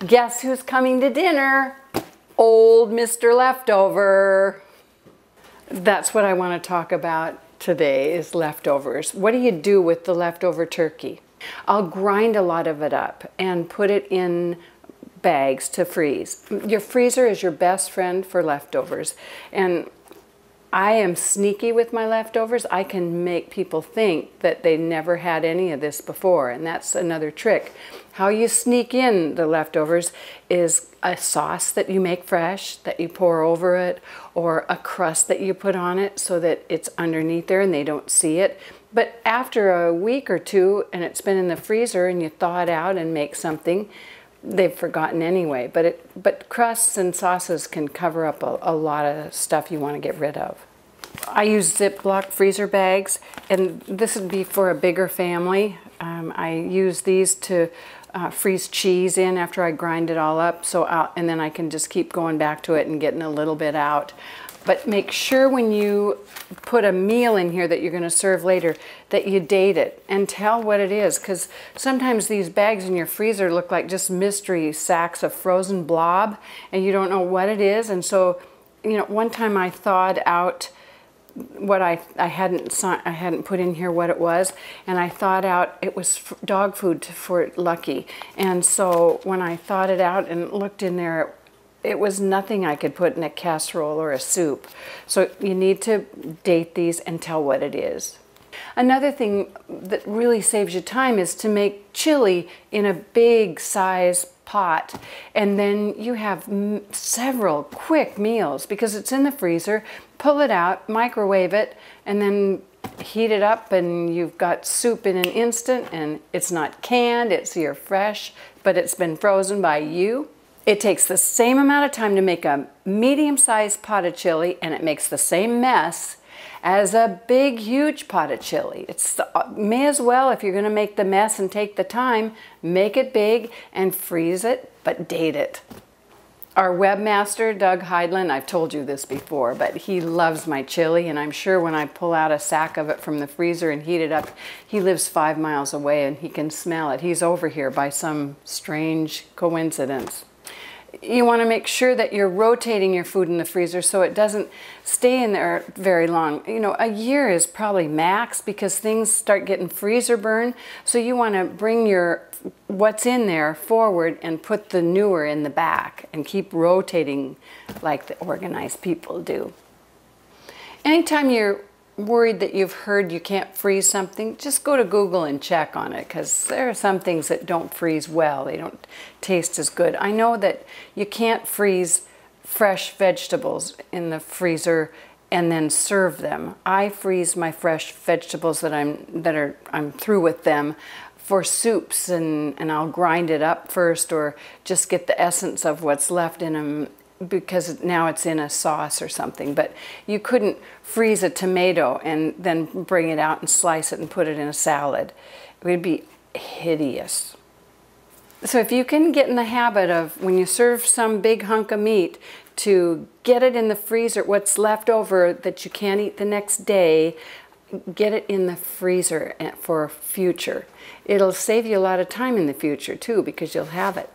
Guess who's coming to dinner? Old Mr. Leftover. That's what I want to talk about today, is leftovers. What do you do with the leftover turkey? I'll grind a lot of it up and put it in bags to freeze. Your freezer is your best friend for leftovers. And I am sneaky with my leftovers. I can make people think that they never had any of this before, and that's another trick. How you sneak in the leftovers is a sauce that you make fresh, that you pour over it, or a crust that you put on it so that it's underneath there and they don't see it. But after a week or two and it's been in the freezer and you thaw it out and make something, they've forgotten anyway. But crusts and sauces can cover up a lot of stuff you want to get rid of. I use Ziploc freezer bags, and this would be for a bigger family. I use these to freeze cheese in after I grind it all up, and then I can just keep going back to it and getting a little bit out. But make sure when you put a meal in here that you're going to serve later that you date it and tell what it is, because sometimes these bags in your freezer look like just mystery sacks of frozen blob and you don't know what it is. And so, you know, one time I thawed out what I hadn't put in here what it was, and I thought out it was dog food for Lucky. And so when I thought it out and looked in there, it was nothing I could put in a casserole or a soup. So you need to date these and tell what it is. Another thing that really saves you time is to make chili in a big size pot, and then you have several quick meals because it's in the freezer. Pull it out, microwave it, and then heat it up, and you've got soup in an instant, and it's not canned, it's your fresh, but it's been frozen by you. It takes the same amount of time to make a medium-sized pot of chili, and it makes the same mess as a big, huge pot of chili. May as well, if you're going to make the mess and take the time, make it big and freeze it, but date it. Our webmaster, Doug Heidland, I've told you this before, but he loves my chili, and I'm sure when I pull out a sack of it from the freezer and heat it up, he lives 5 miles away and he can smell it. He's over here by some strange coincidence. You want to make sure that you're rotating your food in the freezer so it doesn't stay in there very long. You know, a year is probably max because things start getting freezer burn. So you want to bring what's in there forward and put the newer in the back and keep rotating like the organized people do. Anytime you're worried that you've heard you can't freeze something, just go to Google and check on it, because there are some things that don't freeze well. They don't taste as good. I know that you can't freeze fresh vegetables in the freezer and then serve them. I freeze my fresh vegetables that I'm through with them for soups, and I'll grind it up first or just get the essence of what's left in them, because now it's in a sauce or something. But you couldn't freeze a tomato and then bring it out and slice it and put it in a salad. It would be hideous. So if you can get in the habit of, when you serve some big hunk of meat, to get it in the freezer, what's left over that you can't eat the next day, get it in the freezer for future. It'll save you a lot of time in the future too, because you'll have it.